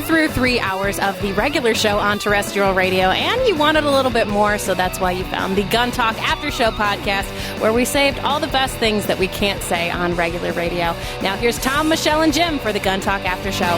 it through 3 hours of the regular show on terrestrial radio, and you wanted a little bit more, so that's why you found the Gun Talk After Show podcast, where we saved all the best things that we can't say on regular radio. Now here's Tom, Michelle, and Jim for the Gun Talk After Show.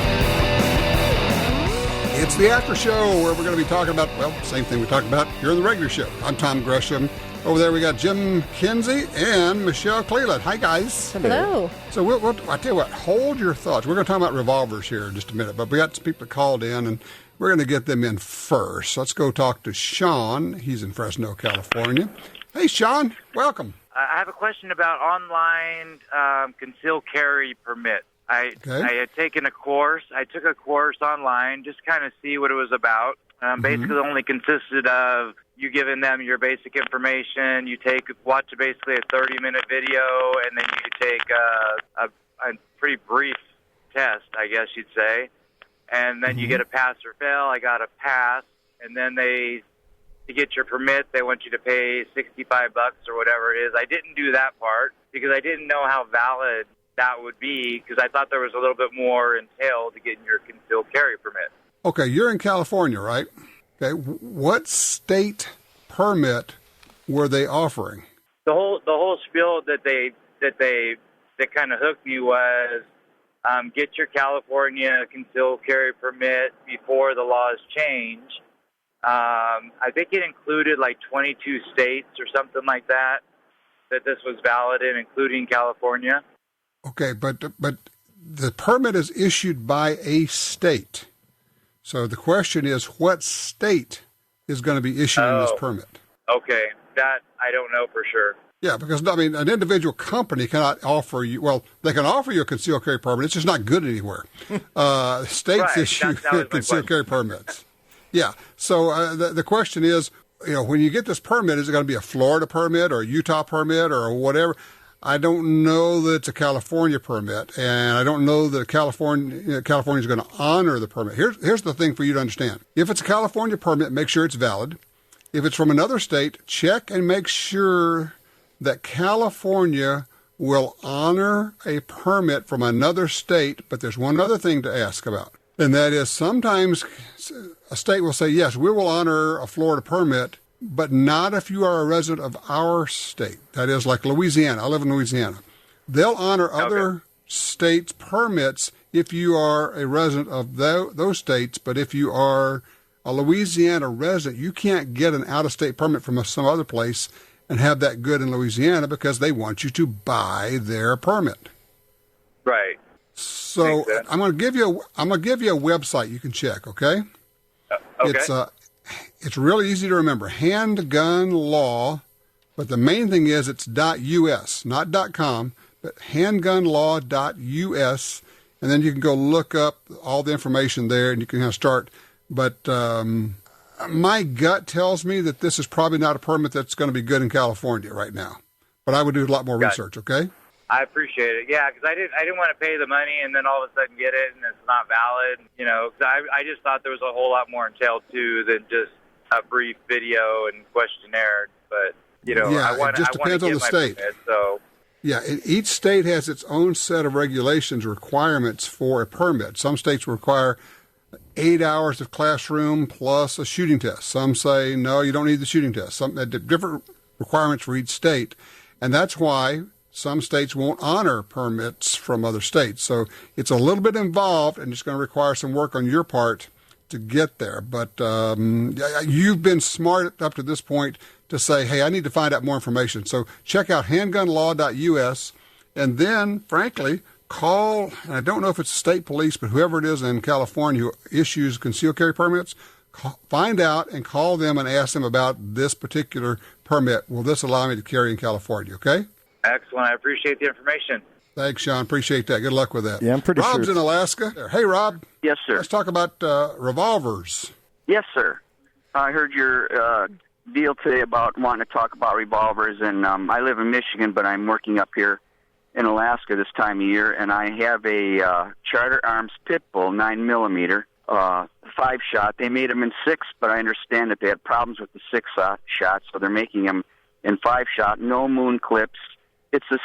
It's the After Show, where we're going to be talking about, well, same thing we talked about here in the regular show. I'm Tom Gresham. Over there we got Jim Kinsey and Michelle Cleland. Hi, guys. Hello. So I tell you what, hold your thoughts. We're going to talk about revolvers here in just a minute, but we got some people called in, and we're going to get them in first. Let's go talk to Sean. He's in Fresno, California. Hey, Sean, welcome. I have a question about online concealed carry permit. I had taken a course. I took a course online just kind of see what it was about. Basically, it only consisted of you giving them your basic information. You watch basically a 30-minute video, and then you take a pretty brief test, I guess you'd say. And then you get a pass or fail. I got a pass, and then to get your permit, they want you to pay $65 or whatever it is. I didn't do that part because I didn't know how valid that would be, because I thought there was a little bit more entailed to getting your concealed carry permit. Okay, you're in California, right? Okay, what state permit were they offering? The whole spiel that kind of hooked me was get your California concealed carry permit before the laws change. I think it included like 22 states or something like that this was valid in, including California. Okay, but the permit is issued by a state. So the question is, what state is going to be issuing this permit? Okay, that I don't know for sure. Yeah, because, I mean, an individual company cannot offer you, well, they can offer you a concealed carry permit. It's just not good anywhere. States issue concealed carry permits. Yeah, so the question is, when you get this permit, is it going to be a Florida permit or a Utah permit or whatever? I don't know that it's a California permit, and I don't know that California is going to honor the permit. Here's the thing for you to understand. If it's a California permit, make sure it's valid. If it's from another state, check and make sure that California will honor a permit from another state, but there's one other thing to ask about, and that is sometimes a state will say, yes, we will honor a Florida permit, but not if you are a resident of our state. That is like Louisiana. I live in Louisiana. They'll honor other states' permits if you are a resident of those states, but if you are a Louisiana resident, you can't get an out-of-state permit from some other place and have that good in Louisiana because they want you to buy their permit. Right. So I'm going to give you a website you can check. Okay. Okay. It's really easy to remember. Handgun Law, but the main thing is it's .us, not .com, but handgunlaw.us, and then you can go look up all the information there, and you can kind of start. But my gut tells me that this is probably not a permit that's going to be good in California right now. But I would do a lot more research. Okay. I appreciate it. Yeah, because I didn't want to pay the money and then all of a sudden get it and it's not valid. Cause I just thought there was a whole lot more entailed too than just a brief video and questionnaire. But it just depends on the state. Permit, so. Yeah, each state has its own set of regulations, requirements for a permit. Some states require 8 hours of classroom plus a shooting test. Some say no, you don't need the shooting test. Some different requirements for each state, and that's why some states won't honor permits from other states. So it's a little bit involved, and it's going to require some work on your part to get there. But you've been smart up to this point to say, hey, I need to find out more information. So check out handgunlaw.us, and then, frankly, call, and I don't know if it's state police, but whoever it is in California who issues concealed carry permits, find out and call them and ask them about this particular permit. Will this allow me to carry in California, okay? Excellent. I appreciate the information. Thanks, Sean. Appreciate that. Good luck with that. Yeah, I'm pretty Rob's sure. in Alaska. Hey, Rob. Yes, sir. Let's talk about revolvers. Yes, sir. I heard your deal today about wanting to talk about revolvers, and I live in Michigan, but I'm working up here in Alaska this time of year, and I have a Charter Arms Pit Bull 9mm 5-shot. They made them in 6, but I understand that they had problems with the 6-shot, so they're making them in 5-shot. No moon clips. It's a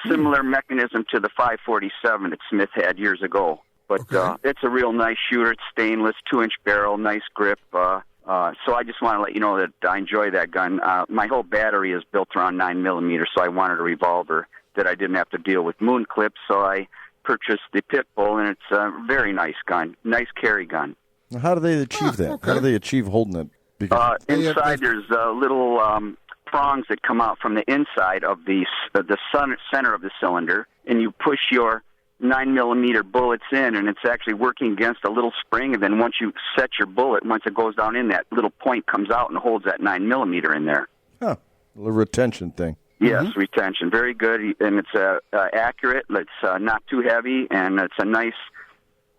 similar mechanism to the 547 that Smith had years ago. But it's a real nice shooter. It's stainless, 2-inch barrel, nice grip. So I just want to let you know that I enjoy that gun. My whole battery is built around 9mm, so I wanted a revolver that I didn't have to deal with moon clips. So I purchased the Pitbull, and it's a very nice gun, nice carry gun. How do they achieve that? Okay. How do they achieve holding it? Because inside, there's little prongs that come out from the inside of the center of the cylinder, and you push your 9mm bullets in, and it's actually working against a little spring. And then once you set your bullet, once it goes down in, that little point comes out and holds that 9mm in there. Huh. A little retention thing. Yes, retention. Very good, and it's accurate. It's not too heavy, and it's a nice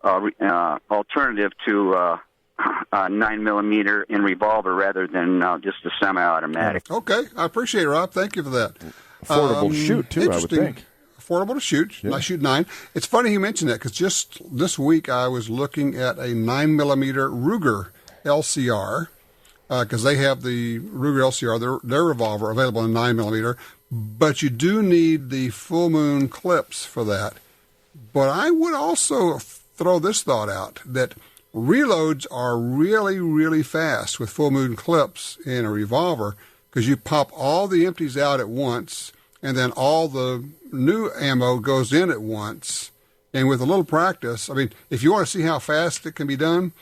alternative to 9mm in revolver rather than just a semi-automatic. Okay, I appreciate it, Rob. Thank you for that. Affordable shoot, too, I would think. Affordable to shoot. Yeah. I shoot 9. It's funny you mentioned that because just this week I was looking at a 9mm Ruger LCR because they have the Ruger LCR, their revolver, available in 9mm, but you do need the full moon clips for that. But I would also throw this thought out, that reloads are really, really fast with full moon clips in a revolver because you pop all the empties out at once and then all the new ammo goes in at once. And with a little practice, I mean, if you want to see how fast it can be done,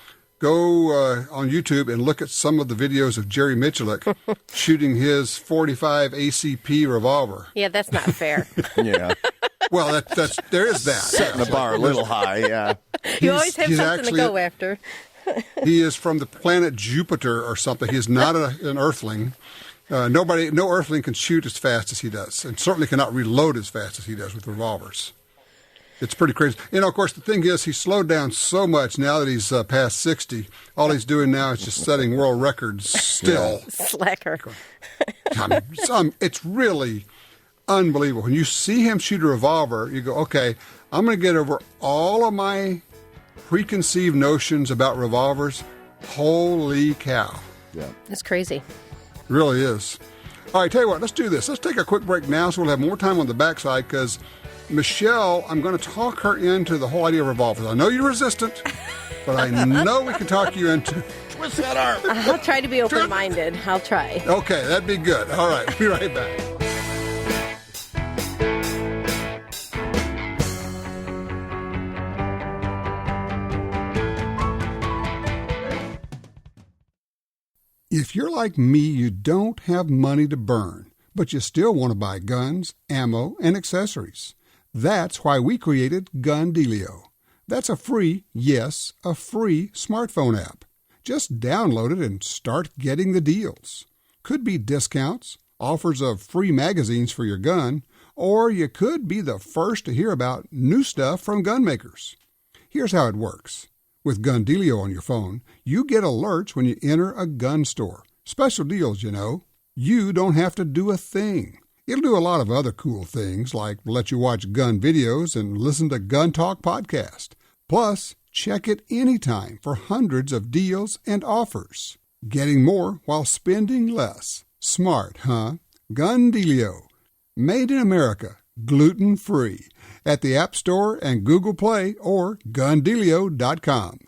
go on YouTube and look at some of the videos of Jerry Michalik shooting his .45 ACP revolver. Yeah, that's not fair. Yeah. Well, there is that. Setting the bar a little high, yeah. You always have something to go after. He is from the planet Jupiter or something. He is not an Earthling. No Earthling can shoot as fast as he does, and certainly cannot reload as fast as he does with revolvers. It's pretty crazy. You know, of course, the thing is, he's slowed down so much now that he's past 60. All he's doing now is just setting world records still. Slacker. It's really unbelievable. When you see him shoot a revolver, you go, okay, I'm going to get over all of my preconceived notions about revolvers. Holy cow. Yeah. That's crazy. It really is. All right, tell you what, let's do this. Let's take a quick break now so we'll have more time on the backside because Michelle, I'm going to talk her into the whole idea of revolvers. I know you're resistant, but I know we can talk you into twist that arm. I'll try to be open-minded. I'll try. Okay, that'd be good. All right, we'll be right back. If you're like me, you don't have money to burn, but you still want to buy guns, ammo, and accessories. That's why we created Gun Dealio. That's a free smartphone app. Just download it and start getting the deals. Could be discounts, offers of free magazines for your gun, or you could be the first to hear about new stuff from gun makers. Here's how it works. With Gun Dealio on your phone, you get alerts when you enter a gun store. Special deals, you know. You don't have to do a thing. It'll do a lot of other cool things, like let you watch gun videos and listen to Gun Talk podcast. Plus, check it anytime for hundreds of deals and offers. Getting more while spending less. Smart, huh? Gun Dealio. Made in America. Gluten-free. At the App Store and Google Play or GunDealio.com.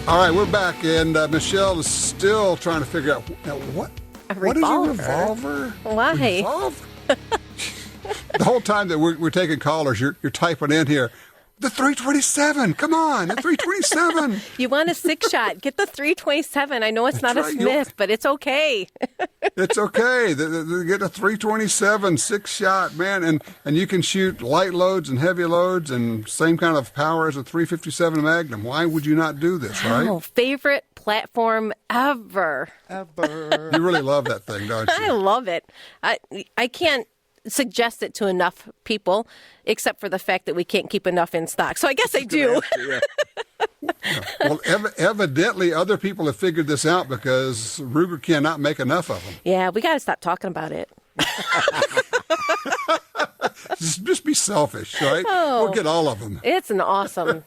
All right, we're back, and Michelle is still trying to figure out what is a revolver? Why? Revolver? The whole time that we're taking callers, you're typing in here. The 327. Come on, the 327. You want a 6-shot. Get the 327. I know it's not a Smith, but it's okay. It's okay. Get a 327 6-shot, man. And you can shoot light loads and heavy loads and same kind of power as a 357 Magnum. Why would you not do this, right? Oh, favorite platform ever. You really love that thing, don't you? I love it. I can't suggest it to enough people, except for the fact that we can't keep enough in stock. So I guess I do. Well, evidently other people have figured this out because Ruger cannot make enough of them. Yeah, we got to stop talking about it. Just be selfish, right? Oh, we'll get all of them. It's an awesome.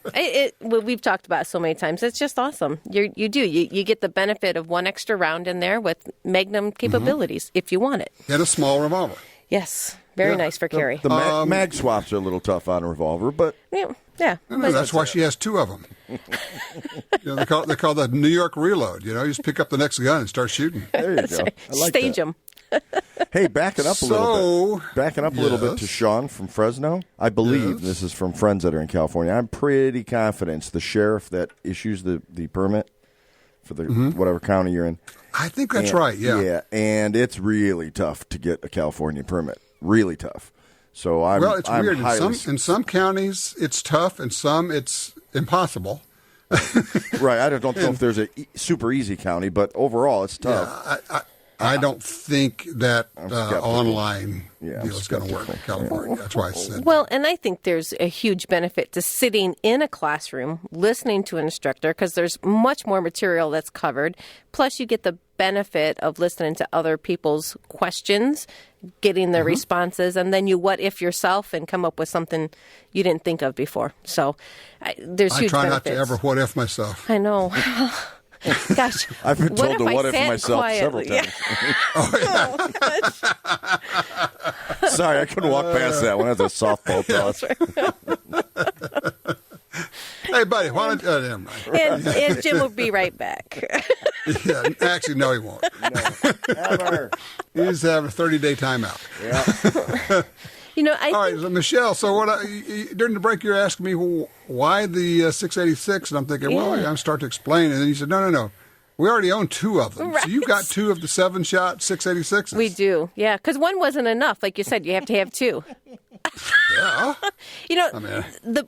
We've talked about it so many times. It's just awesome. You get the benefit of one extra round in there with Magnum capabilities if you want it. And a small revolver. Yes, very nice for carry. The mag swaps are a little tough on a revolver, but yeah. No, that's why she has two of them. They call that New York reload. You just pick up the next gun and start shooting. There you go. I like Stage them. Hey, backing up a little bit to Sean from Fresno. I believe this is from friends that are in California. I'm pretty confident it's the sheriff that issues the permit for the whatever county you're in. I think that's right, yeah. Yeah, and it's really tough to get a California permit. Really tough. So it's weird. In some counties, it's tough. In some, it's impossible. Right. I don't know if there's a super easy county, but overall, it's tough. Yeah, I don't think that online deal is going to work in California. That's why I said Well, and I think there's a huge benefit to sitting in a classroom, listening to an instructor, because there's much more material that's covered. Plus, you get the benefit of listening to other people's questions, getting their responses, and then you what if yourself and come up with something you didn't think of before. So there's huge benefits. I try not to ever what if myself. I know. Gosh, I've been told to what if myself quietly? Several times. Sorry, I couldn't walk past that one. That's a softball toss. Hey, buddy, why don't never mind. And Jim will be right back. Yeah, actually, no, he won't. Never. He's having a 30-day timeout. Yeah. All right, so Michelle, so during the break, you're asking me why the 686, and I'm thinking, I'm starting to explain, and then you said, no. We already own two of them. Right. So you got two of the 7-shot 686s. We do, yeah, because one wasn't enough. Like you said, you have to have two. Yeah.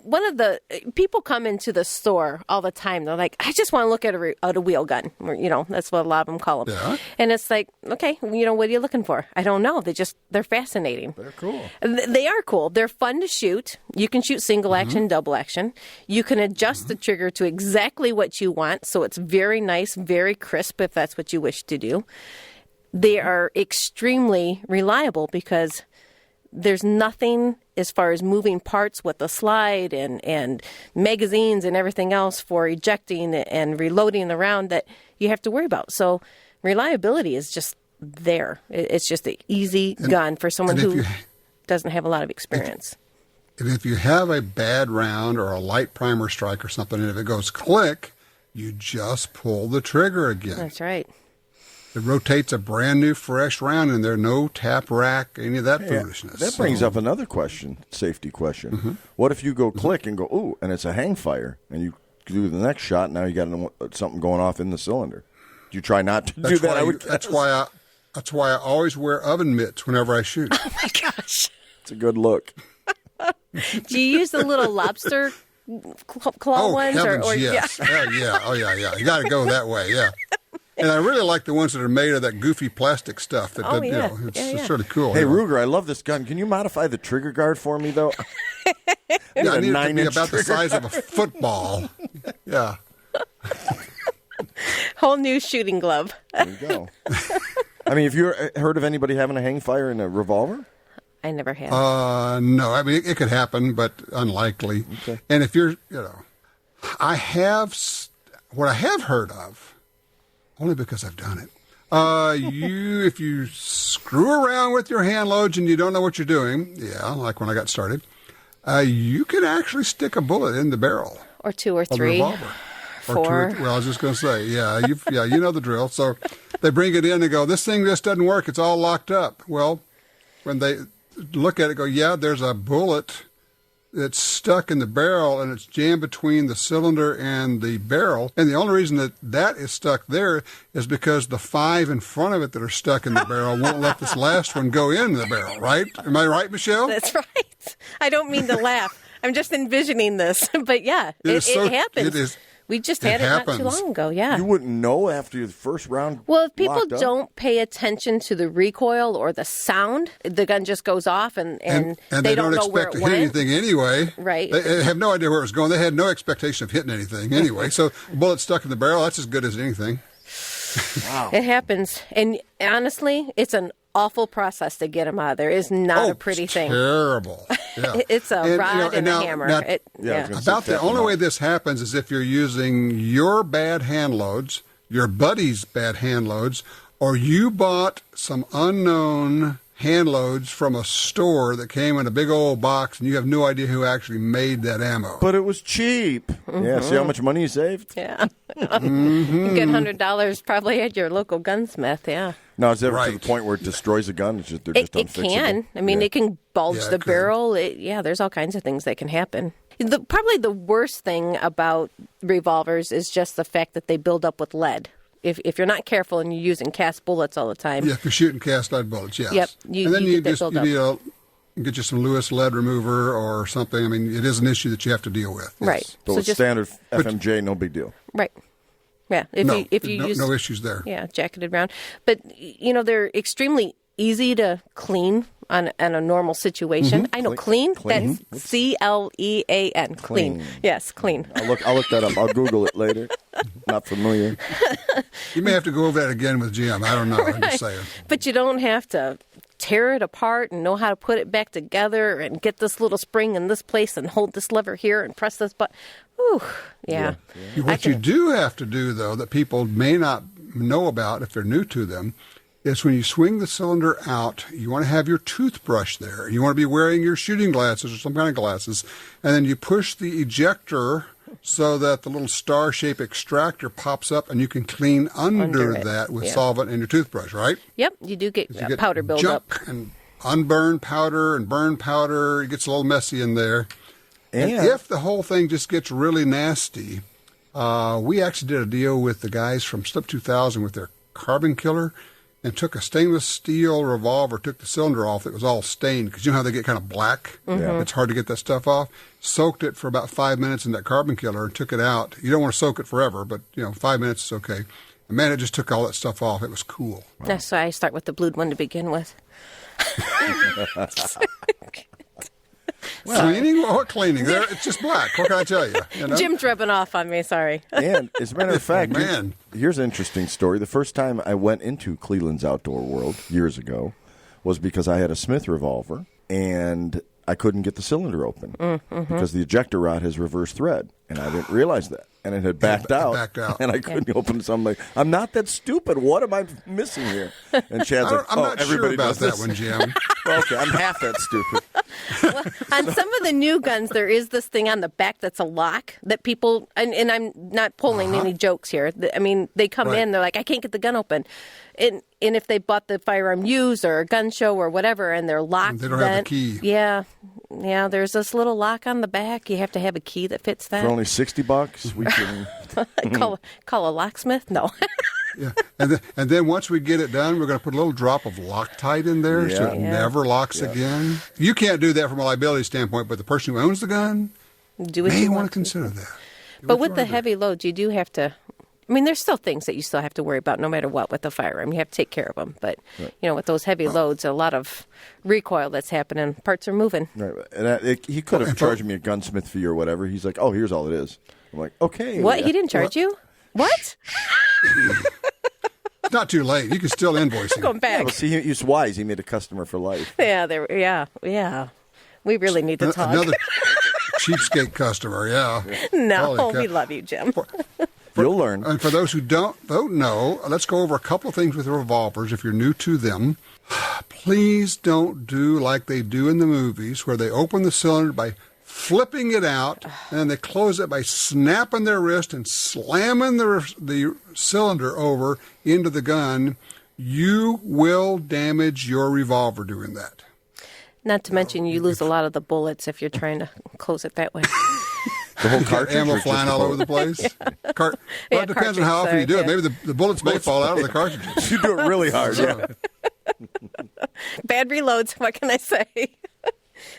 One of the people come into the store all the time. They're like, I just want to look at a wheel gun. Or, that's what a lot of them call them. Yeah. And it's like, okay, what are you looking for? I don't know. They're fascinating. They're cool. They are cool. They're fun to shoot. You can shoot single action, double action. You can adjust the trigger to exactly what you want. So it's very nice, very crisp if that's what you wish to do. They are extremely reliable because there's nothing as far as moving parts with the slide and magazines and everything else for ejecting and reloading the round that you have to worry about. So reliability is just there. It's just an easy gun for someone who doesn't have a lot of experience. And if you have a bad round or a light primer strike or something, and if it goes click, you just pull the trigger again. That's right. It rotates a brand new, fresh round, and there's no tap rack, any of that foolishness. That brings up another question, safety question. What if you go click and go, ooh, and it's a hang fire, and you do the next shot, now you got something going off in the cylinder? Do you try not to do that? That's why I always wear oven mitts whenever I shoot. Oh, my gosh. It's a good look. Do you use the little lobster claw ones? Heavens, yes. Yeah. Oh, yeah. You got to go that way, yeah. And I really like the ones that are made of that goofy plastic stuff. It's really cool. Hey, Ruger, I love this gun. Can you modify the trigger guard for me, though? I need it to be about the size of a football. Yeah. Whole new shooting glove. There you go. I mean, have you heard of anybody having a hang fire in a revolver? I never have. No. I mean, it could happen, but unlikely. Okay. And if you're, what I have heard of, only because I've done it. If you screw around with your hand loads and you don't know what you're doing, like when I got started, you can actually stick a bullet in the barrel. Or two or three. Of the revolver. Four. I was just going to say, you know the drill. So they bring it in and go, this thing just doesn't work. It's all locked up. Well, when they look at it, go, there's a bullet that's stuck in the barrel and it's jammed between the cylinder and the barrel. And the only reason that is stuck there is because the 5 in front of it that are stuck in the barrel won't let this last one go in the barrel, right? Am I right, Michelle? That's right. I don't mean to laugh. I'm just envisioning this. But it happens. We just had it not too long ago, You wouldn't know after the first round. Well, if people don't pay attention to the recoil or the sound, the gun just goes off and they don't know where it went. And they don't expect to hit anything anyway. Right. They have no idea where it was going. They had no expectation of hitting anything anyway. So a bullet stuck in the barrel, that's as good as anything. Wow. It happens. And honestly, it's an awful process to get them out of there. It's not a pretty thing. Terrible. Yeah. It's a rod and a hammer. About the only way this happens is if you're using your bad hand loads, your buddy's bad hand loads, or you bought some unknown hand loads from a store that came in a big old box and you have no idea who actually made that ammo. But it was cheap. Mm-hmm. Yeah, see how much money you saved? Yeah. You get $100 probably at your local gunsmith, yeah. No, is it ever to the point where it destroys a gun? It's just, they're just unfixable? It can. I mean, it can bulge the barrel. There's all kinds of things that can happen. Probably the worst thing about revolvers is just the fact that they build up with lead. If you're not careful and you're using cast bullets all the time. Yeah, if you're shooting cast lead bullets, yes. Yep. And then you get you some Lewis lead remover or something. I mean, it is an issue that you have to deal with. Yes. Right. So it's standard FMJ, no big deal. Right. Yeah. If you use no issues there. Yeah, jacketed round. But, they're extremely easy to clean on a normal situation. Mm-hmm. I know clean. That's CLEAN. Clean. Yes, clean. I'll look that up. I'll Google it later. Not familiar. You may have to go over that again with Jim. I don't know. I'm just saying. But you don't have to tear it apart and know how to put it back together and get this little spring in this place and hold this lever here and press this button. Ooh, yeah. What you do have to do, though, that people may not know about if they're new to them, is when you swing the cylinder out, you want to have your toothbrush there. You want to be wearing your shooting glasses or some kind of glasses. And then you push the ejector so that the little star-shaped extractor pops up and you can clean under that with solvent and your toothbrush, right? Yep, you do get powder buildup. And unburned powder and burned powder. It gets a little messy in there. And if the whole thing just gets really nasty, we actually did a deal with the guys from Slip 2000 with their carbon killer and took a stainless steel revolver, took the cylinder off that was all stained, because you know how they get kind of black? Mm-hmm. It's hard to get that stuff off. Soaked it for about 5 minutes in that carbon killer and took it out. You don't want to soak it forever, but 5 minutes is okay. And man, it just took all that stuff off. It was cool. Wow. That's why I start with the blued one to begin with. Cleaning? What cleaning? It's just black. What can I tell you? Jim's rubbing off on me, sorry. And as a matter of fact, here's an interesting story. The first time I went into Cleveland's outdoor world years ago was because I had a Smith revolver, and I couldn't get the cylinder open because the ejector rod has reverse thread, and I didn't realize that. And it had backed out, and I couldn't open it. So I'm like, I'm not that stupid. What am I missing here? And Chad's like, I'm not everybody sure about does that this. one, Jim. Well, okay, I'm half that stupid. Well, on some of the new guns, there is this thing on the back that's a lock that people, and I'm not pulling any jokes here. I mean, they come in, they're like, I can't get the gun open. And if they bought the firearm used or a gun show or whatever, and they're locked, they don't have the key. Yeah, there's this little lock on the back. You have to have a key that fits that. For only $60, we can call a locksmith. No. Yeah, and then once we get it done, we're going to put a little drop of Loctite in there so it never locks again. You can't do that from a liability standpoint, but the person who owns the gun may want to consider that. But with the heavy loads, you do have to. I mean, there's still things that you still have to worry about no matter what with the firearm. You have to take care of them. But, with those heavy loads, a lot of recoil that's happening. Parts are moving. Right. And he could have charged me a gunsmith fee or whatever. He's like, oh, here's all it is. I'm like, okay. What? He didn't charge you? What? It's not too late. You can still invoice him. Going back. Yeah, well, see, he's wise. He made a customer for life. Yeah. We really need to talk. Another cheapskate customer, No, we love you, Jim. You'll learn. And for those who don't know, let's go over a couple of things with revolvers if you're new to them. Please don't do like they do in the movies where they open the cylinder by flipping it out, and then they close it by snapping their wrist and slamming the cylinder over into the gun. You will damage your revolver doing that. Not to mention you lose a lot of the bullets if you're trying to close it that way. The whole cartridge, ammo flying all over the place. Well, it depends on how often you do it. Maybe the bullets may fall out of the cartridges. You do it really hard. Bad reloads. What can I say?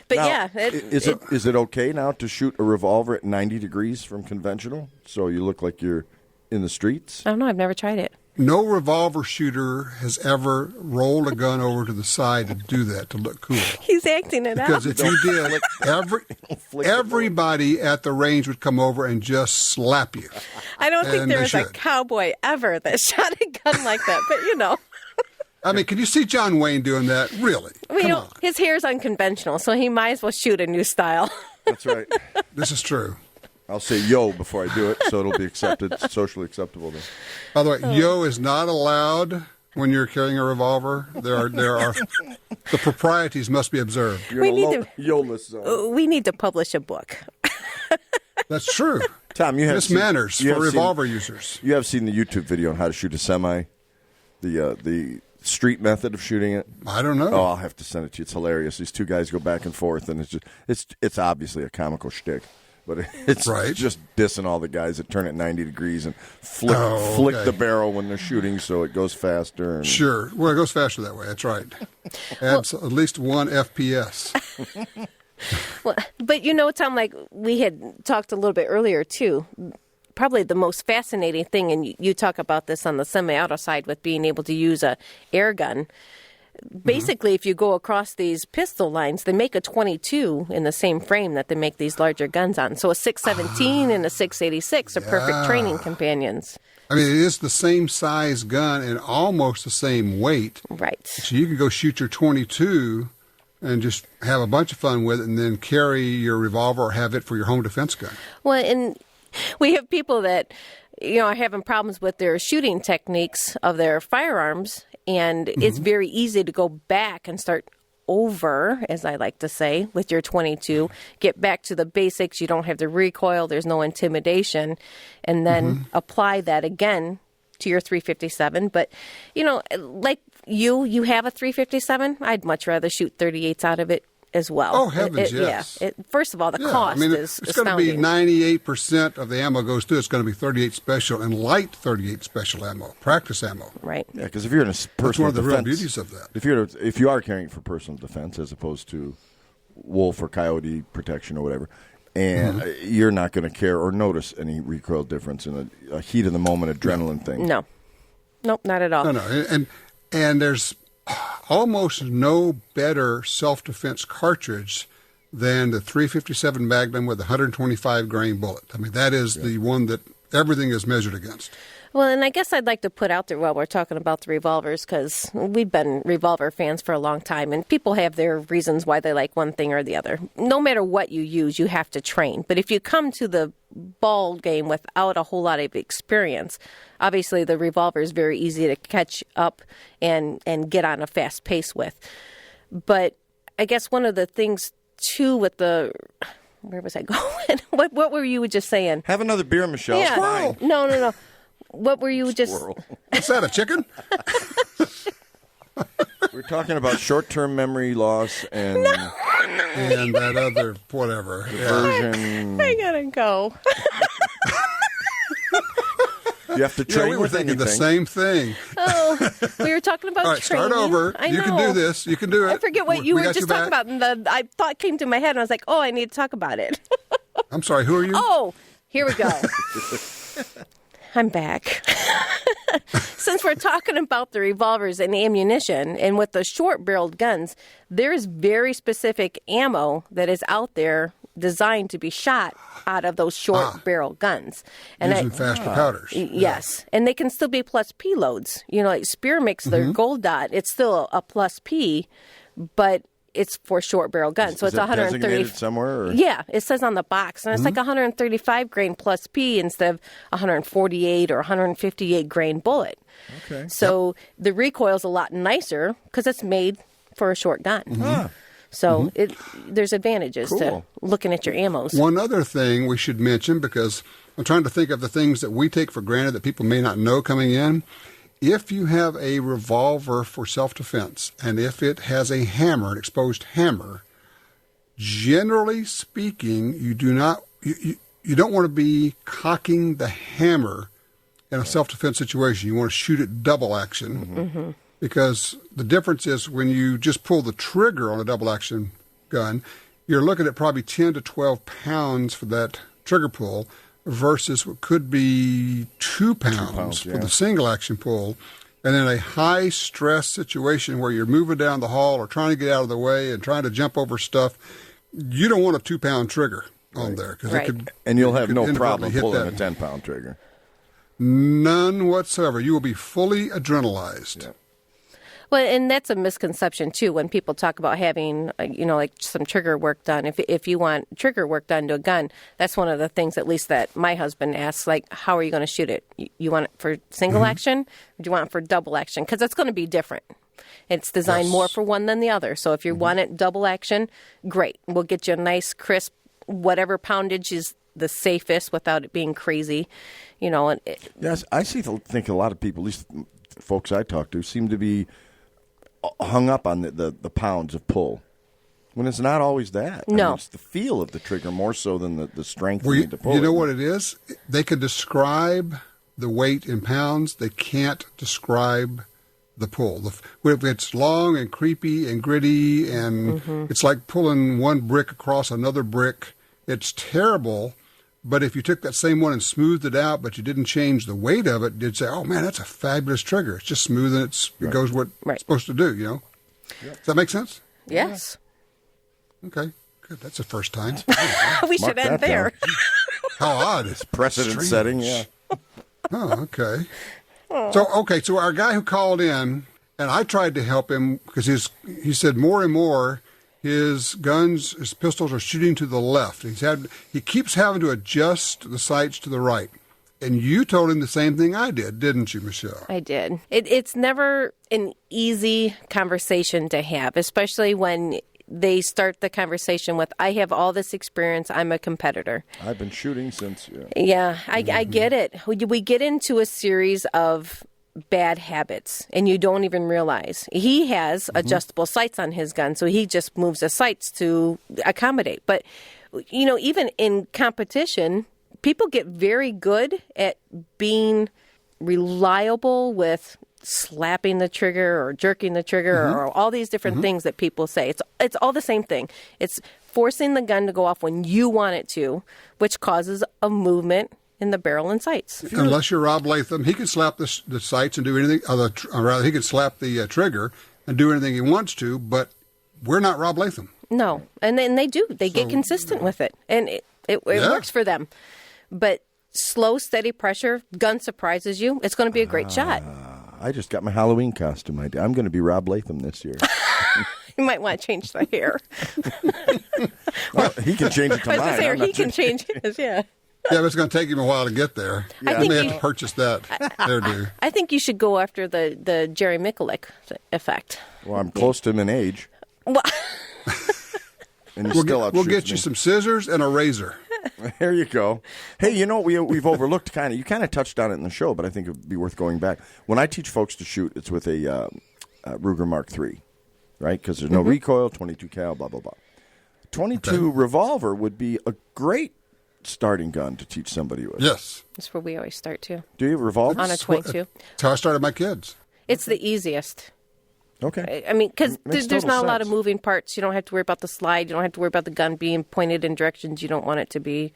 But now, is it okay now to shoot a revolver at 90 degrees from conventional, so you look like you're in the streets? I don't know. I've never tried it. No revolver shooter has ever rolled a gun over to the side to do that, to look cool. He's acting it because out. Because if you did, everybody at the range would come over and just slap you. I don't think there was a cowboy ever that shot a gun like that, but I mean, can you see John Wayne doing that? Really? Come on. His hair is unconventional, so he might as well shoot a new style. That's right. This is true. I'll say yo before I do it, so it'll be socially acceptable. Then. By the way, yo is not allowed when you're carrying a revolver. There are the proprieties must be observed. You're in a yo-less zone. We need to publish a book. That's true. Tom, you have manners for revolver users. You have seen the YouTube video on how to shoot a semi, the street method of shooting it. I don't know. Oh, I'll have to send it to you. It's hilarious. These two guys go back and forth, and it's obviously a comical shtick, but it's just dissing all the guys that turn it 90 degrees and flick the barrel when they're shooting, so it goes faster. And... Sure. Well, it goes faster that way. That's right. Adds at least 1 FPS. Well, but Tom, like we had talked a little bit earlier too, probably the most fascinating thing, and you talk about this on the semi-auto side with being able to use a air gun. Basically, if you go across these pistol lines, they make a 22 in the same frame that they make these larger guns on. So a 617 and a 686 are perfect training companions. I mean, it is the same size gun and almost the same weight. Right. So you can go shoot your 22 and just have a bunch of fun with it and then carry your revolver or have it for your home defense gun. Well, and we have people that, are having problems with their shooting techniques of their firearms, and it's very easy to go back and start over, as I like to say, with your 22, get back to the basics. You don't have the recoil, there's no intimidation, and then apply that again to your 357. But, like you have a 357. I'd much rather shoot 38s out of it as well. Oh, heavens, yes. Yeah. First of all, the cost is it's astounding. going to be 98% of the ammo goes through. It's going to be 38 special and light 38 special ammo, practice ammo. Right. Yeah, because if you're in a personal that's one of the defense, real beauties of that. If you are carrying it for personal defense as opposed to wolf or coyote protection or whatever, and you're not going to care or notice any recoil difference in a heat of the moment adrenaline thing. No. Nope, not at all. No. And there's almost no better self-defense cartridge than the 357 Magnum with a 125 grain bullet. I mean, that is the one that everything is measured against. Well, and I guess I'd like to put out there while we're talking about the revolvers, because we've been revolver fans for a long time, and people have their reasons why they like one thing or the other. No matter what you use, you have to train. But if you come to the ball game without a whole lot of experience, obviously the revolver is very easy to catch up and get on a fast pace with. But I guess one of the things, too, with the... Where was I going? What were you just saying? Have another beer, Michelle. Yeah. Fine. No. What were you just... What's that, a chicken? We're talking about short-term memory loss and and that other whatever. Diversion. I gotta go. You have to train we were with thinking anything. the same thing. Oh, we were talking about All right, training. start over. You can do this. You can do it. I forget what you We were got just your talking back. about. And I thought came to my head, and I was like, oh, I need to talk about it. I'm sorry, who are you? Oh, here we go. I'm back. Since we're talking about the revolvers and ammunition, and with the short-barreled guns, there's very specific ammo that is out there designed to be shot out of those short-barrel guns. And using faster powders. Yes, and they can still be plus P loads. Like Spear makes their Gold Dot. It's still a plus P, but it's for short barrel guns. So is it's 130 designated somewhere? Or? Yeah, it says on the box, and it's like 135 grain plus P instead of 148 or 158 grain bullet. Okay. So the recoil's a lot nicer because it's made for a short gun. So there's advantages to looking at your ammos. One other thing we should mention, because I'm trying to think of the things that we take for granted that people may not know coming in. If you have a revolver for self-defense, and if it has a hammer, an exposed hammer, generally speaking, you don't want to be cocking the hammer in a self-defense situation. You want to shoot it double action, because the difference is when you just pull the trigger on a double action gun, you're looking at probably 10 to 12 pounds for that trigger pull, versus what could be 2 pounds for the single action pull. And in a high stress situation where you're moving down the hall or trying to get out of the way and trying to jump over stuff, you don't want a 2 pound trigger on there. Cause it could, and you'll have no inadvertently problem pulling a 10 pound trigger. None whatsoever. You will be fully adrenalized. Yeah. Well, and that's a misconception, too, when people talk about having, like some trigger work done. If you want trigger work done to a gun, that's one of the things, at least, that my husband asks, like, how are you going to shoot it? You want it for single action, or do you want it for double action? Because it's going to be different. It's designed more for one than the other. So if you want it double action, great. We'll get you a nice, crisp, whatever poundage is the safest without it being crazy, Yes, I think a lot of people, at least folks I talk to, seem to be hung up on the pounds of pull, when it's not always that. No. I mean, it's the feel of the trigger more so than the strength Well, you need to pull. You know what it is? They can describe the weight in pounds. They can't describe the pull. If it's long and creepy and gritty and it's like pulling one brick across another brick, it's terrible. But if you took that same one and smoothed it out, but you didn't change the weight of it, you'd say, oh, man, that's a fabulous trigger. It's just smooth and it goes what it's supposed to do, Yep. Does that make sense? Yes. Okay, good. That's the first time. We should end there. How odd. It's precedent setting, yeah. Oh, okay. So our guy who called in, and I tried to help him because he said more and more his pistols are shooting to the left. He keeps having to adjust the sights to the right. And you told him the same thing I did, didn't you, Michelle? I did. It's never an easy conversation to have, especially when they start the conversation with, I have all this experience, I'm a competitor. I've been shooting since... Yeah, I get it. We get into a series of bad habits, and you don't even realize. He has adjustable sights on his gun, so he just moves the sights to accommodate. But, even in competition, people get very good at being reliable with slapping the trigger or jerking the trigger or all these different things that people say. It's all the same thing. It's forcing the gun to go off when you want it to, which causes a movement in the barrel and sights. Unless you're Rob Latham, he can slap the sights and do anything. Or rather, he can slap the trigger and do anything he wants to. But we're not Rob Latham. No, and then they do. They get consistent with it, and it works for them. But slow, steady pressure, gun surprises you. It's going to be a great shot. I just got my Halloween costume idea. I'm going to be Rob Latham this year. You might want to change the hair. Well, he can change it to mine. He can change his, yeah. Yeah, but it's going to take him a while to get there. Yeah. I may have to purchase that hairdo. I think you should go after the Jerry Mikulik effect. Well, I'm close to him in age. Well, and we'll get you some scissors and a razor. There you go. Hey, we've overlooked you kind of touched on it in the show, but I think it would be worth going back. When I teach folks to shoot, it's with a Ruger Mark III, right? Because there's no recoil, 22 cal, blah, blah, blah. 22 revolver would be a great starting gun to teach somebody with. Yes. That's where we always start, too. Do you have revolvers? On a 22. That's how I started my kids. It's the easiest. Okay. I mean, because there's not a lot of sense. moving parts. You don't have to worry about the slide. You don't have to worry about the gun being pointed in directions you don't want it to be.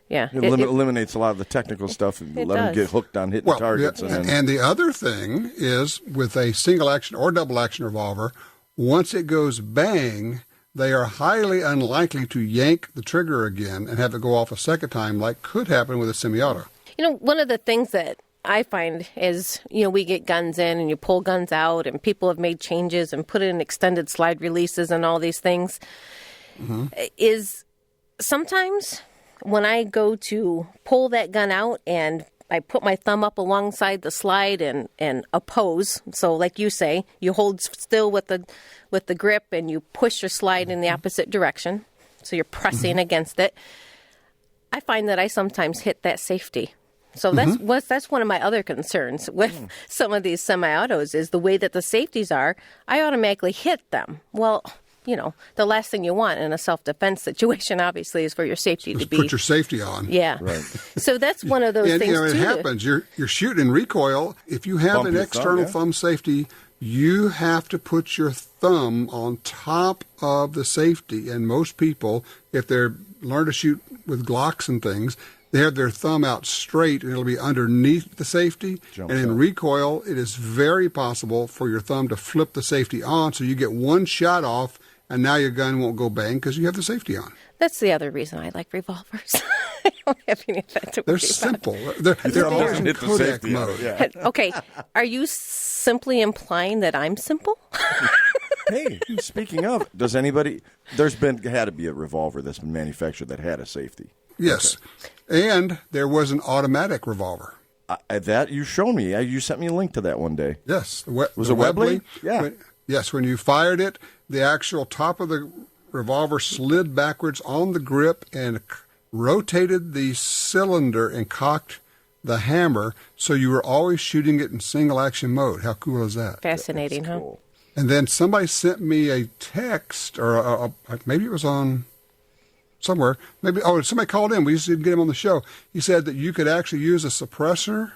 Yeah. It eliminates a lot of the technical stuff and let them get hooked on hitting targets. Yeah, and the other thing is with a single action or double action revolver, once it goes bang, they are highly unlikely to yank the trigger again and have it go off a second time like could happen with a semi-auto. One of the things that I find is, we get guns in and you pull guns out and people have made changes and put in extended slide releases and all these things, is sometimes when I go to pull that gun out and I put my thumb up alongside the slide and oppose. So like you say, you hold still with the grip and you push your slide in the opposite direction. So you're pressing against it. I find that I sometimes hit that safety. So that's one of my other concerns with some of these semi-autos is the way that the safeties are. I automatically hit them. Well, the last thing you want in a self-defense situation, obviously, is for your safety to be... Put your safety on. Yeah. Right. So that's one of those things, it too. It happens. You're shooting recoil. If you have an external thumb safety, you have to put your thumb on top of the safety. And most people, if they're learn to shoot with Glocks and things, they have their thumb out straight, and it'll be underneath the safety. And in recoil, it is very possible for your thumb to flip the safety on, so you get one shot off, and now your gun won't go bang because you have the safety on. That's the other reason I like revolvers. I don't have anything to worry They're about. simple. They're all in Kodak mode. Yeah. Okay, are you simply implying that I'm simple? Hey, speaking of, does anybody? Had to be a revolver that's been manufactured that had a safety. Yes, okay. And there was an automatic revolver. That you showed me. You sent me a link to that one day. Yes, was it Webley? Yeah. Yes, when you fired it, the actual top of the revolver slid backwards on the grip and rotated the cylinder and cocked the hammer, so you were always shooting it in single action mode. How cool is that? Fascinating, huh? Cool. And then somebody sent me a text, or maybe it was on somewhere. Somebody called in. We used to get him on the show. He said that you could actually use a suppressor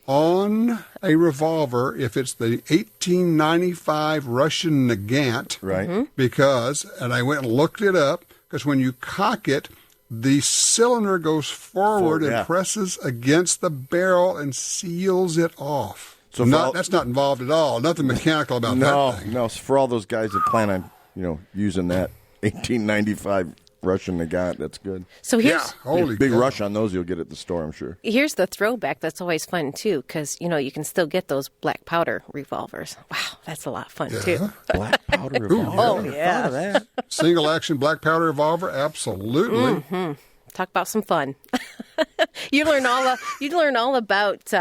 on a revolver if it's the 1895 Russian Nagant. Right. Mm-hmm. Because, and I went and looked it up, because when you cock it, the cylinder goes forward and presses against the barrel and seals it off. So that's not involved at all. Nothing mechanical about that thing. No, for all those guys that plan on, using that 1895 Russian Nagant, that's good. So here's big rush on those you'll get at the store, I'm sure. Here's the throwback that's always fun too, because you can still get those black powder revolvers. Wow, that's a lot of fun too. Black powder revolver. Oh yeah, single action black powder revolver, absolutely. Mm-hmm. Talk about some fun. You learn all about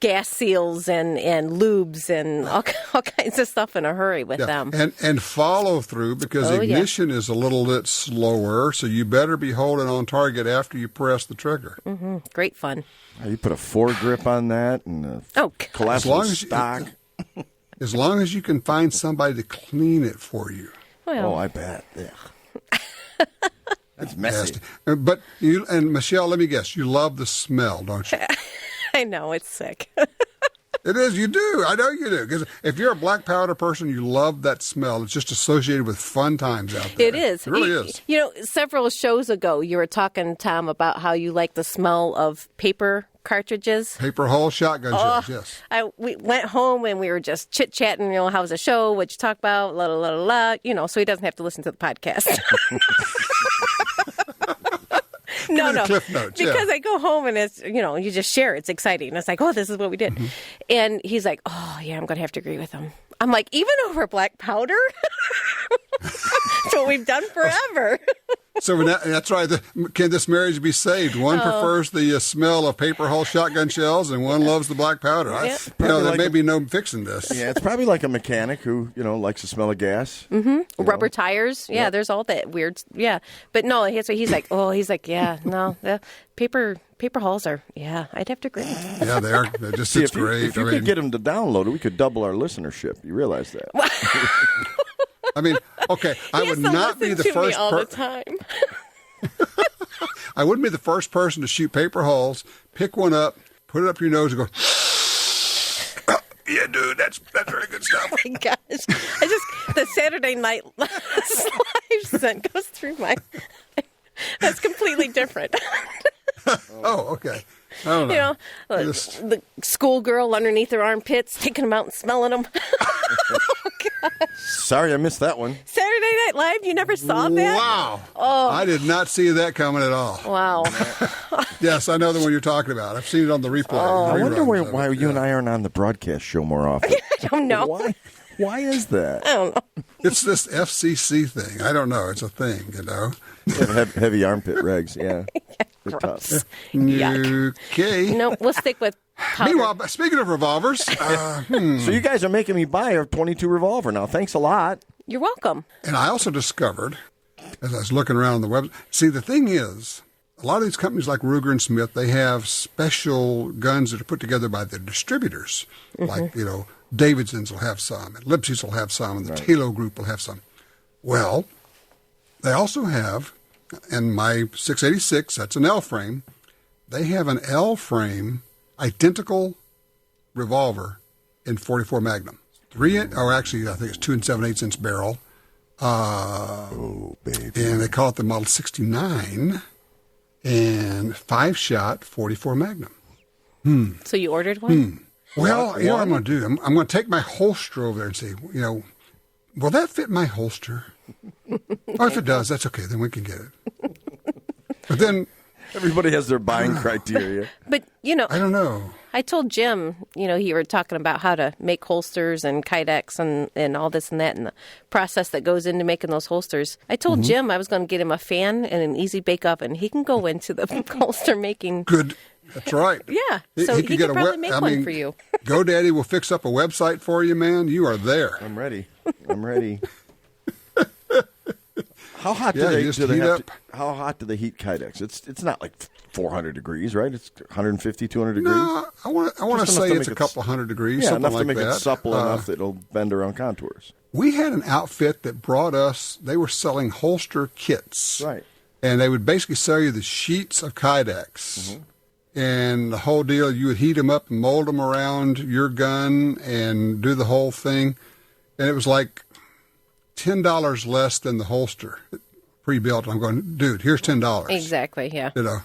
gas seals and lubes and all kinds of stuff in a hurry with them. And follow through, because ignition is a little bit slower, so you better be holding on target after you press the trigger. Mm-hmm. Great fun. You put a foregrip on that and collapsible stock. As long as you can find somebody to clean it for you. Well, I bet. Yeah. That's messy. But Michelle, let me guess, you love the smell, don't you? I know, it's sick. It is, you do. I know you do. Because if you're a black powder person, you love that smell. It's just associated with fun times out there. It is. It really is. Several shows ago, you were talking, Tom, about how you like the smell of paper cartridges. Paper hull shotgun shells, yes. We went home and we were just chit-chatting, how was the show, what you talk about, la, la, la, la, so he doesn't have to listen to the podcast. No. Cliff notes, because I go home and it's, you just share. It's exciting. It's like, oh, this is what we did. Mm-hmm. And he's like, oh, yeah, I'm going to have to agree with him. I'm like, even over black powder? That's what we've done forever. So that's right. Can this marriage be saved? One prefers the smell of paper hull shotgun shells, and one loves the black powder. There may be no fixing this. Yeah, it's probably like a mechanic who likes the smell of gas. Mm-hmm. Rubber tires. Yeah, there's all that weird. Yeah, but no. He's like, yeah, no, the paper hulls are. Yeah, I'd have to agree. Yeah, they are. They're just great. If you could get them to download it, we could double our listenership. You realize that? I mean, okay, I would not be the first all the time. I wouldn't be the first person to shoot paper hulls, pick one up, put it up your nose, and go, yeah, dude, that's really good stuff. Oh my gosh. The Saturday Night Live scent goes through my... That's completely different. Oh, okay. I don't know. The schoolgirl underneath her armpits, taking them out and smelling them. Oh, gosh. Sorry, I missed that one. Saturday Night Live, you never saw that? Wow. Oh. I did not see that coming at all. Wow. Yes, I know the one you're talking about. I've seen it on the replay. I wonder why you and I aren't on the broadcast show more often. I don't know. Why is that? I don't know. It's this FCC thing. I don't know. It's a thing, Heavy armpit regs, yeah. Gross. Okay. No, we'll stick with powder. Meanwhile, speaking of revolvers. So you guys are making me buy a .22 revolver now. Thanks a lot. You're welcome. And I also discovered, as I was looking around the web, see, the thing is, a lot of these companies like Ruger and Smith, they have special guns that are put together by their distributors. Mm-hmm. Like, Davidson's will have some, and Lipsy's will have some, and the Taylor Group will have some. Well, they also have, in my 686, that's an L frame, they have an L frame identical revolver in .44 Magnum. Actually, I think it's 2 7/8" barrel. Baby. And they call it the Model 69, and 5-shot .44 Magnum. So you ordered one? Well, you know what I'm going to do? I'm going to take my holster over there and say, will that fit my holster? If it does, that's okay. Then we can get it. But then... Everybody has their buying criteria. But, I don't know. I told Jim, you were talking about how to make holsters and Kydex and all this and that and the process that goes into making those holsters. I told Jim I was going to get him a fan and an easy bake oven. He can go into the holster making. Good. That's right. Yeah. So he could probably make one for you. GoDaddy will fix up a website for you, man. You are there. I'm ready. How hot how hot do they heat Kydex? It's not like 400 degrees, right? It's 150, 200 degrees. No, I want to say it's a couple hundred degrees, yeah, something enough like to make that. it supple enough that it'll bend around contours. We had an outfit that brought us. They were selling holster kits, right? And they would basically sell you the sheets of Kydex, and the whole deal. You would heat them up and mold them around your gun and do the whole thing, and it was like $10 less than the holster pre-built. I'm going, dude, here's $10. Exactly, yeah. Yeah.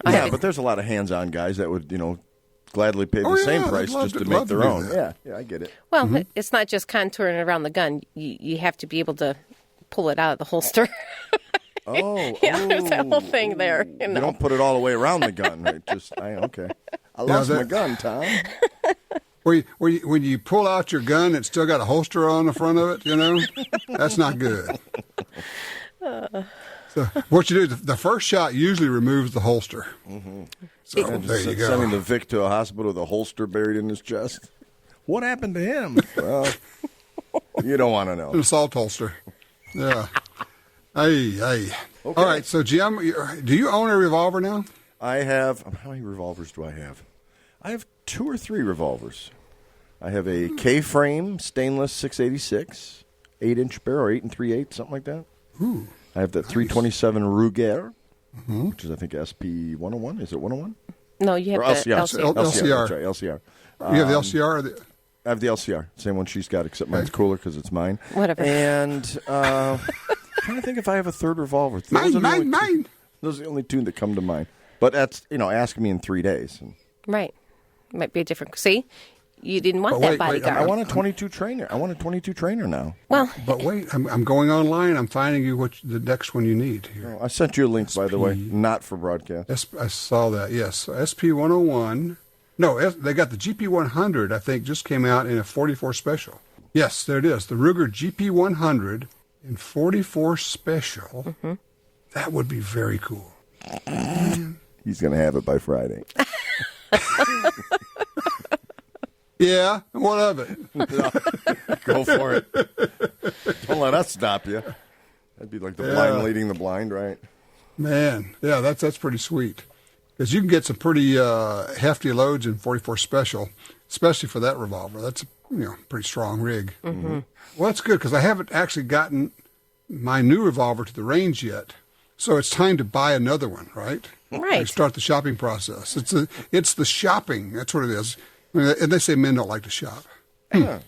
Yeah, but there's a lot of hands-on guys that would, gladly pay the same price just to make their own. Yeah, I get it. Well, it's not just contouring around the gun. You have to be able to pull it out of the holster. There's that whole thing there. You don't put it all the way around the gun, right? Okay. I lost my gun, Tom. When you pull out your gun, it's still got a holster on the front of it, That's not good. So what you do, the first shot usually removes the holster. So there you go. Sending the Vic to a hospital with a holster buried in his chest. What happened to him? Well, you don't want to know. An assault holster. Yeah. Hey. Okay. All right, so Jim, do you own a revolver now? I have. How many revolvers do I have? I have 2 or 3 revolvers. I have a K-frame stainless 686, 8-inch barrel, 8 3/8, something like that. Ooh, I have that 327 Ruger, which is, I think, SP 101. Is it 101? No, you have the LCR. LCR. That's right, LCR. You have the LCR? I have the LCR. Same one she's got, except mine's cooler because it's mine. Whatever. And I'm trying to think if I have a third revolver. Mine. Those are the only 2 that come to mind. But that's, ask me in 3 days. Right. Might be a different. See, you didn't want that bodyguard. I want a 22 trainer. I want a 22 trainer now. Well, but wait, I'm going online. I'm finding you the next one you need here. I sent you a link, by the way, not for broadcast. I saw that. Yes, SP 101. No, they got the GP 100. I think just came out in a 44 special. Yes, there it is. The Ruger GP 100 in 44 special. That would be very cool. He's going to have it by Friday. Yeah, what of it? Go for it. Don't let us stop you. That'd be like the blind leading the blind, right? Man, yeah, that's pretty sweet. Because you can get some pretty hefty loads in 44 special, especially for that revolver. That's a pretty strong rig. Well, that's good because I haven't actually gotten my new revolver to the range yet. So it's time to buy another one, right? Right. Start the shopping process. It's the shopping. That's what it is. And they say men don't like to shop. Yeah.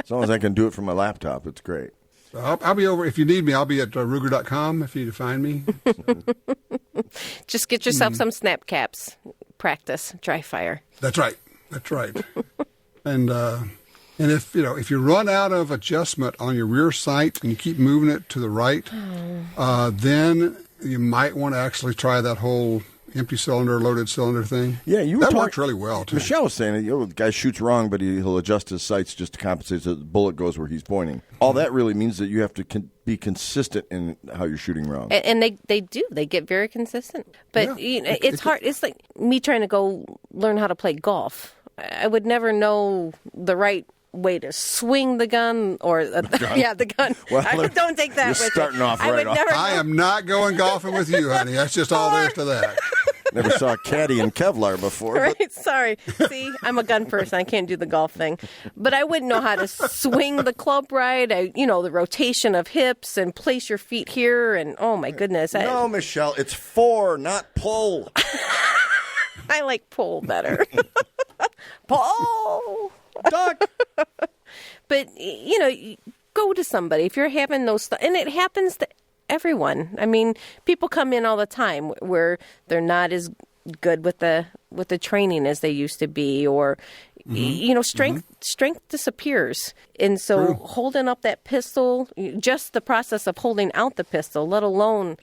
As long as I can do it from my laptop, it's great. So I'll be over. If you need me, I'll be at Ruger.com if you need to find me. Just get yourself some snap caps. Practice dry fire. That's right. And if you run out of adjustment on your rear sight and you keep moving it to the right, then you might want to actually try that whole empty cylinder, loaded cylinder thing. Yeah, that worked really well too. Michelle was saying the guy shoots wrong, but he'll adjust his sights just to compensate so the bullet goes where he's pointing. All that really means that you have to be consistent in how you're shooting rounds. And they do. They get very consistent. But it's hard. It's like me trying to go learn how to play golf. I would never know the right way to swing the gun or the gun. Well, don't take that. You're starting off right off. I am not going golfing with you, honey. That's just all there is to that. Never saw a caddy in Kevlar before. Right? Sorry. See, I'm a gun person. I can't do the golf thing. But I wouldn't know how to swing the club right. The rotation of hips and place your feet here. And oh my goodness. No, Michelle, it's 4, not pull. I like pull better. Pull. Duck. But, go to somebody. If you're having those, and it happens to everyone. I mean, people come in all the time where they're not as good with the training as they used to be, or strength disappears. And so holding up that pistol, just the process of holding out the pistol, let alone,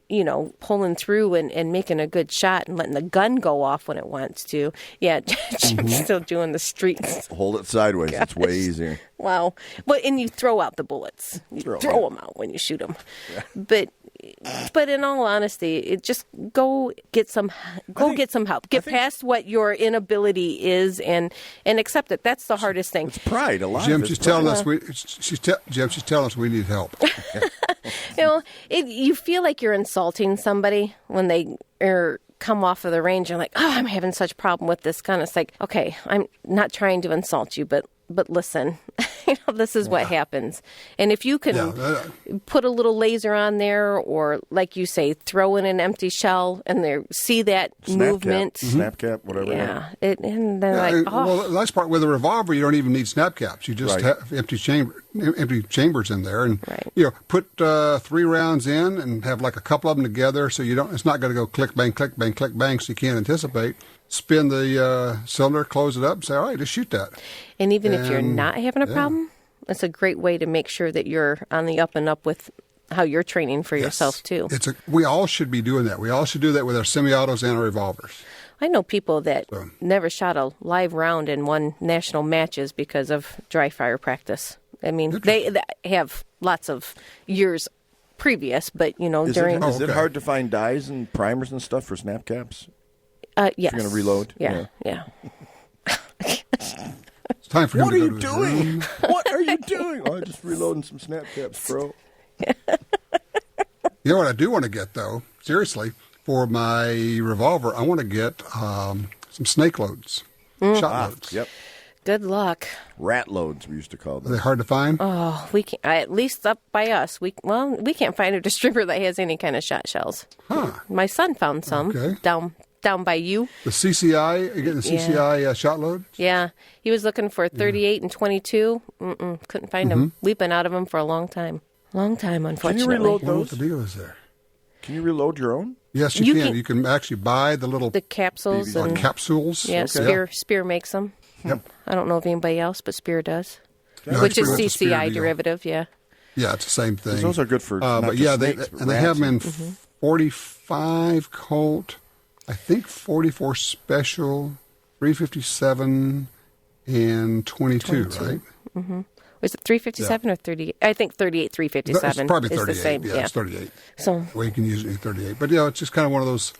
pulling through and making a good shot and letting the gun go off when it wants to. Yeah, Jim's still doing the streets. Hold it sideways. Gosh. It's way easier. Wow. And you throw out the bullets. You throw them out when you shoot them. Yeah. But in all honesty, just go get some help. Get past what your inability is and accept it. That's the hardest thing. It's pride. A lot. Jim, she's telling us she's telling us we need help. You feel like you're insulting somebody when they come off of the range and like, I'm having such a problem with this gun. It's like, okay, I'm not trying to insult you, but listen, this is what happens. And if you can put a little laser on there, or like you say, throw in an empty shell and see that movement. Snap cap, whatever. Yeah. And they're Well, the nice part with a revolver, you don't even need snap caps. You just have empty chambers in there, and put 3 rounds in and have like a couple of them together, so it's not going to go click bang click bang click bang, so you can't anticipate. Spin the cylinder, close it up, and say, all right, just shoot that. And even if you're not having a problem, it's a great way to make sure that you're on the up and up with how you're training for yourself, too. We all should be doing that. We all should do that with our semi-autos and our revolvers. I know people that never shot a live round and won national matches because of dry fire practice. I mean, they have lots of years previous, but, during... Is it hard to find dyes and primers and stuff for snap caps? Yes. If you're going to reload? Yeah. It's time for him to go to his room. What are you doing? I'm just reloading some snap caps, bro. You know what I do want to get, though? Seriously, for my revolver, I want to get some snake loads, shot loads. Yep. Good luck. Rat loads, we used to call them. Are they hard to find? Oh, we can't. At least up by us, we can't find a distributor that has any kind of shot shells. Huh. My son found some down by you. The CCI, you getting the CCI shot load? Yeah. He was looking for 38 and 22. Couldn't find them. We've been out of them for a long time. Unfortunately. Can you reload those? What the deal is there? Can you reload your own? Yes, you can. You can actually buy the capsules. Capsules. Yeah, Spear makes them. Yep. I don't know of anybody else, but Spear does. No, which is CCI derivative, yeah. Yeah, it's the same thing. Those are good for but snakes, they have them in 45 Colt, I think 44 Special, 357, and 22. Right? Mm-hmm. Was it 357 or 38? I think 38, 357 it's probably 38, is the same. Yeah, it's 38. So, well, you can use it in 38. But, it's just kind of one of those.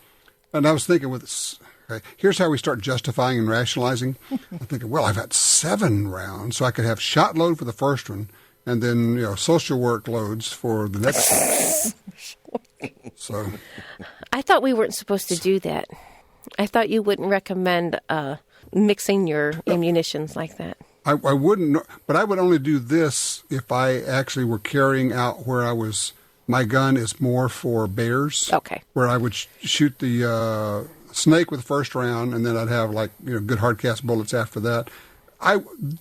And I was thinking here's how we start justifying and rationalizing. I'm thinking, well, I've had 7 rounds, so I could have shot load for the first one, and then, social work loads for the next one. So, I thought we weren't supposed to do that. I thought you wouldn't recommend mixing your ammunitions like that. I wouldn't, but I would only do this if I actually were carrying out where I was. My gun is more for bears. Okay. Where I would shoot the snake with the first round, and then I'd have good hard cast bullets after that.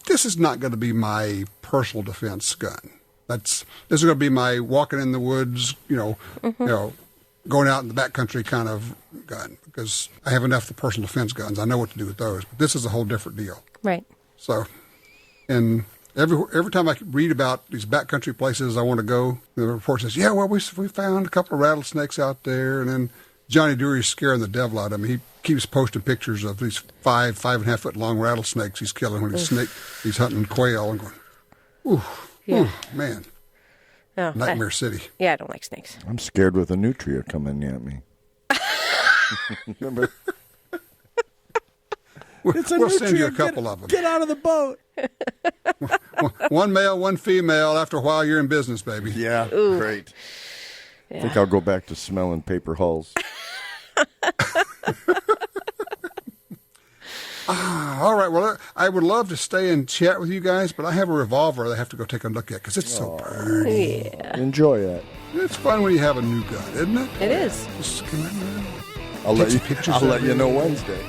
This is not going to be my personal defense gun. This is going to be my walking in the woods, going out in the backcountry kind of gun, because I have enough of the personal defense guns. I know what to do with those, but this is a whole different deal. Right. So, and every time I read about these backcountry places I want to go, the report says, we found a couple of rattlesnakes out there, and then Johnny Dury's scaring the devil out of me. He keeps posting pictures of these 5.5 foot long rattlesnakes he's killing when he's hunting quail, and going, man. Oh, Nightmare City. Yeah, I don't like snakes. I'm scared with a nutria coming at me. Remember? We'll send you a couple of them. Get out of the boat. One male, one female. After a while, you're in business, baby. Yeah, great. Yeah. I think I'll go back to smelling paper hulls. All right. Well, I would love to stay and chat with you guys, but I have a revolver that I have to go take a look at because it's so pretty. Yeah. Enjoy it. It's fun when you have a new gun, isn't it? It is. Just come in. I'll let you know Wednesday.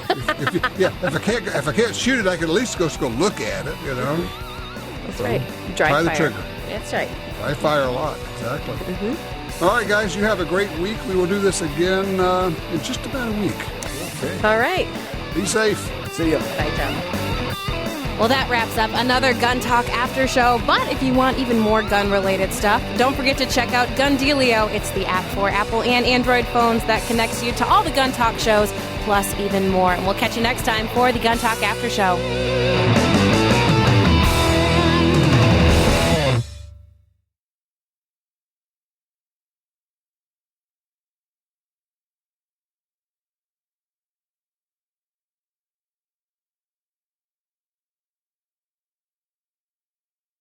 If I can't shoot it, I can at least go look at it. That's right. Dry fire. The trigger. That's right. Dry fire a lot. Exactly. Mm-hmm. All right, guys. You have a great week. We will do this again in just about a week. Okay. All right. Be safe. See ya. Bye, Tom. Well, that wraps up another Gun Talk After Show. But if you want even more gun-related stuff, don't forget to check out Gundealio. It's the app for Apple and Android phones that connects you to all the Gun Talk shows, plus even more. And we'll catch you next time for the Gun Talk After Show.